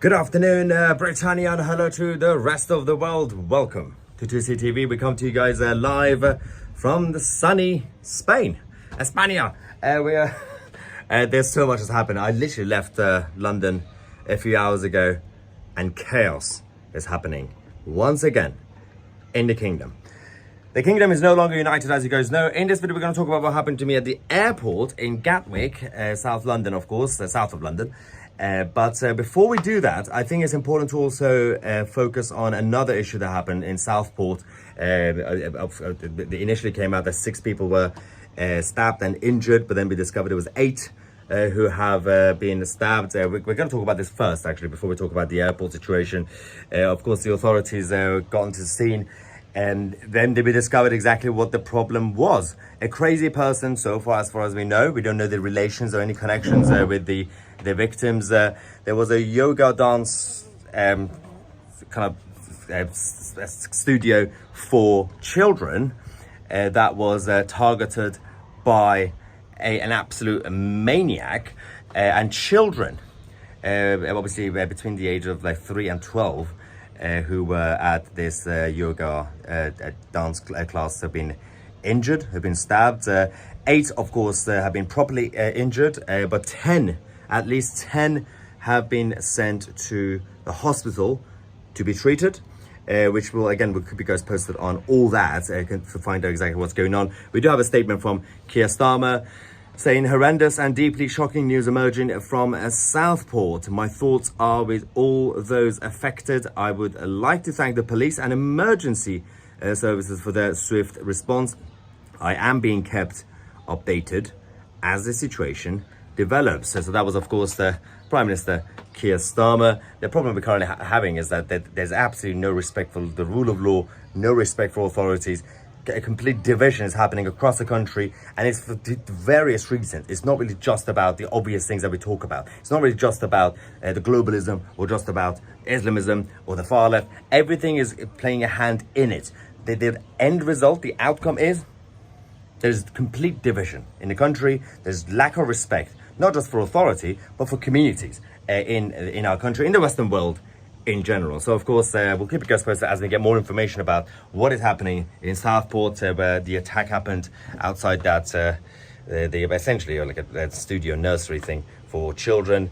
Good afternoon, Britannia, and hello to the rest of the world. Welcome to 2C TV. We come to you guys live from the sunny Spain, España. There's so much has happened. I literally left London a few hours ago, and chaos is happening once again in the kingdom. The kingdom is no longer united, as you guys know. In this video, we're going to talk about what happened to me at the airport in Gatwick, South London, of course, south of London. But before we do that, I think it's important to also focus on another issue that happened in Southport. Initially came out that 6 people were stabbed and injured, but then we discovered it was 8 who have been stabbed. We're going to talk about this first, actually, before we talk about the airport situation. Of course, the authorities got onto the scene, and then we discovered exactly what the problem was. A crazy person, so far as we know. We don't know the relations or any connections with the victims. There was a yoga dance studio for children that was targeted by an absolute maniac, and children, obviously between the age of like 3 and 12, who were at this yoga dance class have been injured, have been stabbed. 8, of course, have been properly injured, but at least 10 have been sent to the hospital to be treated, which will keep you guys posted on all that to find out exactly what's going on. We do have a statement from Keir Starmer saying, horrendous and deeply shocking news emerging from Southport. My thoughts are with all those affected. I would like to thank the police and emergency services for their swift response. I am being kept updated as the situation develops. So that was, of course, the Prime Minister Keir Starmer. The problem we're currently having is that there's absolutely no respect for the rule of law, no respect for authorities. A complete division is happening across the country, and it's for various reasons. It's not really just about the obvious things that we talk about. It's not really just about the globalism or just about Islamism or the far left. Everything is playing a hand in it. The end result, the outcome is there's complete division in the country. There's lack of respect, not just for authority, but for communities in our country, in the Western world in general. So, of course, we'll keep you guys posted as we get more information about what is happening in Southport, where the attack happened outside that, essentially like a studio nursery thing for children.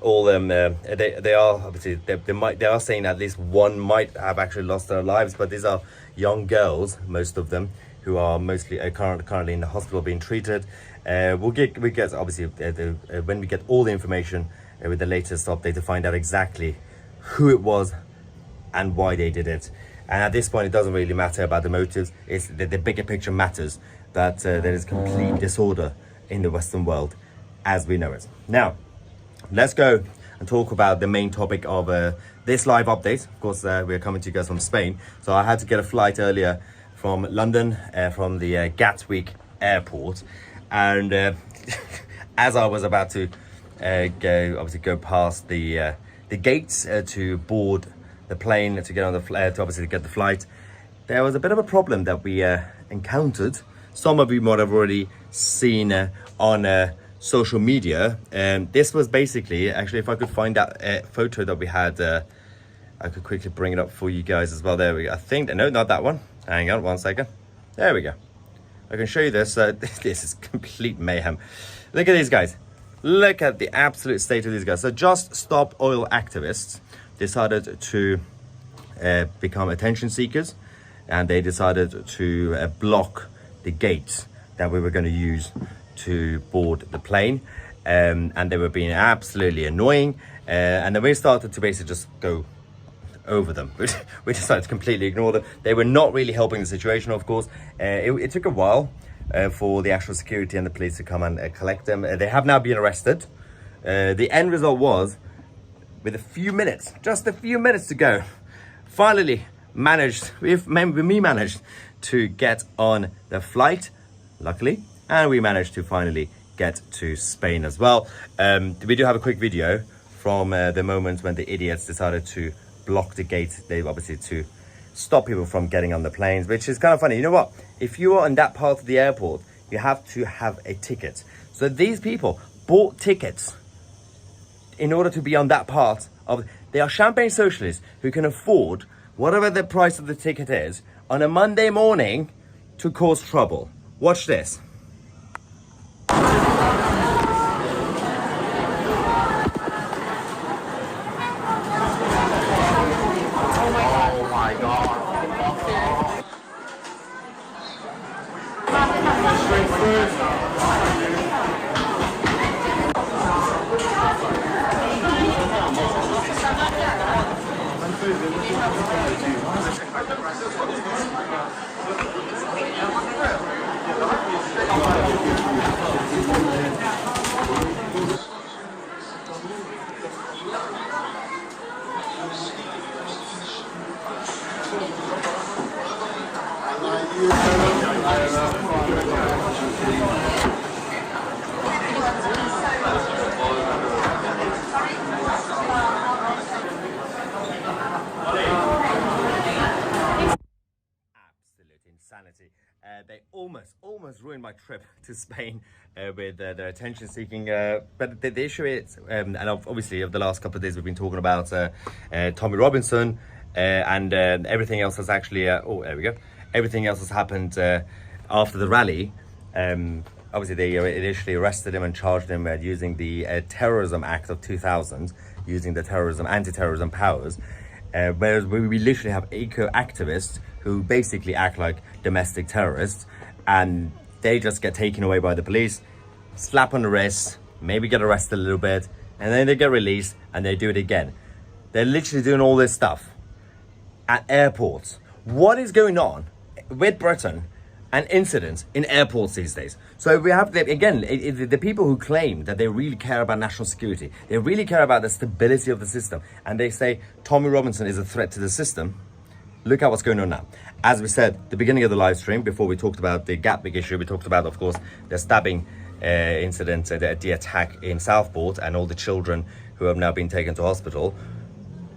All them, they are obviously they are saying at least one might have actually lost their lives, but these are young girls, most of them, who are mostly currently in the hospital being treated. We get obviously when we get all the information with the latest update to find out exactly who it was and why they did it. And at this point, it doesn't really matter about the motives. It's the bigger picture matters, that there is complete disorder in the Western world as we know it. Now, let's go and talk about the main topic of this live update. Of course, we're coming to you guys from Spain. So I had to get a flight earlier from London, from the Gatwick airport. And as I was about to go past the gates to board the plane, to get on the to obviously get the flight, there was a bit of a problem that we encountered. Some of you might have already seen on social media. This was basically, actually, if I could find that photo that we had, I could quickly bring it up for you guys as well. There we go. I think, no, not that one. Hang on 1 second. There we go. I can show you this. This is complete mayhem. Look at these guys. Look at the absolute state of these guys. So Just Stop Oil activists decided to become attention seekers, and they decided to block the gates that we were going to use to board the plane. And they were being absolutely annoying. And then we started to basically just go over them. We decided to completely ignore them. They were not really helping the situation, of course. It took a while for the actual security and the police to come and collect them. They have now been arrested. The end result was, with just a few minutes to go, finally managed to get on the flight, luckily, and we managed to finally get to Spain as well. We do have a quick video from the moment when the idiots decided to block the gate. They obviously to stop people from getting on the planes, which is kind of funny. You know what? If you are in that part of the airport, you have to have a ticket. So these people bought tickets in order to be on that part They are champagne socialists who can afford whatever the price of the ticket is on a Monday morning to cause trouble. Watch this. Oh my God. Absolute insanity. They almost ruined my trip to Spain with their attention-seeking. But the issue is, and obviously over the last couple of days we've been talking about Tommy Robinson and everything else has actually. Oh, there we go. Everything else has happened after the rally. Obviously, they initially arrested him and charged him using the Terrorism Act of 2000, using the anti-terrorism powers. Whereas we literally have eco-activists who basically act like domestic terrorists, and they just get taken away by the police, slap on the wrist, maybe get arrested a little bit, and then they get released and they do it again. They're literally doing all this stuff at airports. What is going on with Britain and incidents in airports these days? So we have, the people who claim that they really care about national security, they really care about the stability of the system, and they say Tommy Robinson is a threat to the system. Look at what's going on now. As we said, the beginning of the live stream, before we talked about the Gatwick issue, we talked about, of course, the stabbing incident, the attack in Southport, and all the children who have now been taken to hospital.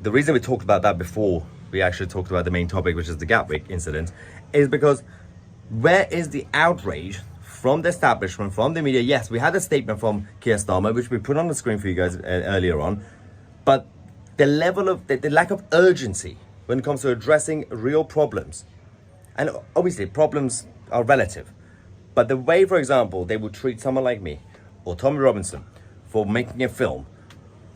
The reason we talked about that before we actually talked about the main topic, which is the Gatwick incident, is because where is the outrage from the establishment, from the media? Yes, we had a statement from Keir Starmer, which we put on the screen for you guys earlier on, but the level of, the lack of urgency when it comes to addressing real problems, and obviously problems are relative, but the way, for example, they would treat someone like me or Tommy Robinson for making a film,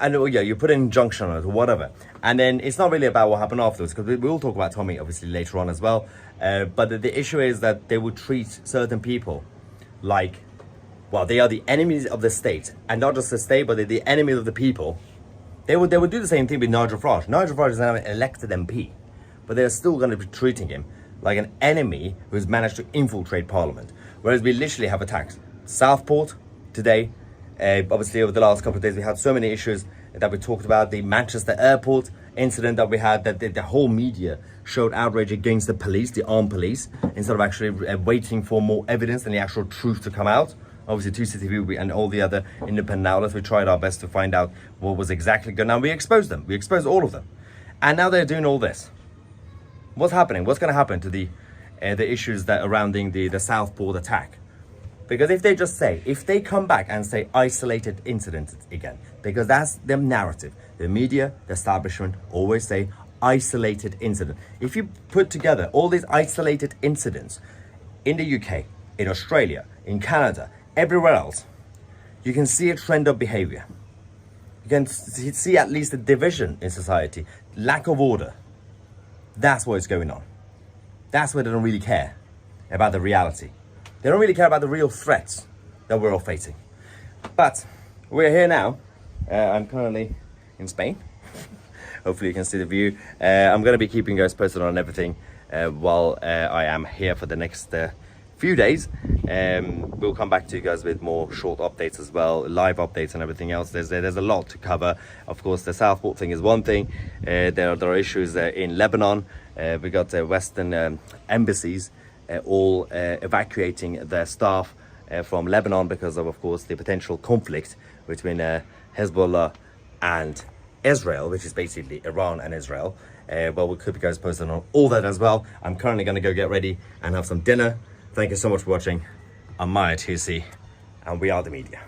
and yeah, you put an injunction on it or whatever, and then it's not really about what happened afterwards, because we will talk about Tommy obviously later on as well, but the issue is that they would treat certain people like, well, they are the enemies of the state, and not just the state, but they're the enemies of the people. They would do the same thing with Nigel Farage. Nigel Farage is now an elected MP, but they're still going to be treating him like an enemy who's managed to infiltrate Parliament. Whereas we literally have attacks. Southport today, obviously over the last couple of days we had so many issues that we talked about. The Manchester airport incident that we had, that the whole media showed outrage against the police, the armed police, instead of actually waiting for more evidence and the actual truth to come out. Obviously, 2CTV and all the other independent outlets, we tried our best to find out what was exactly going on. We exposed them. We exposed all of them. And now they're doing all this. What's happening? What's going to happen to the issues that are surrounding the Southport attack? Because if they come back and say isolated incidents again, because that's their narrative. The media, the establishment always say isolated incident. If you put together all these isolated incidents in the UK, in Australia, in Canada, everywhere else, you can see a trend of behavior. You can see at least a division in society, lack of order. That's what is going on. That's why they don't really care about the reality. They don't really care about the real threats that we're all facing. But we're here now. I'm currently in Spain. Hopefully you can see the view. I'm going to be keeping you guys posted on everything while I am here for the next few days. We'll come back to you guys with more short updates as well, live updates and everything else. There's a lot to cover. Of course, the Southport thing is one thing. There are issues in Lebanon. We got Western embassies all evacuating their staff from Lebanon because of course, the potential conflict between Hezbollah and Israel, which is basically Iran and Israel. Well, we'll keep you guys posted on all that as well. I'm currently going to go get ready and have some dinner. Thank you so much for watching. I'm Maya TC, and we are the media.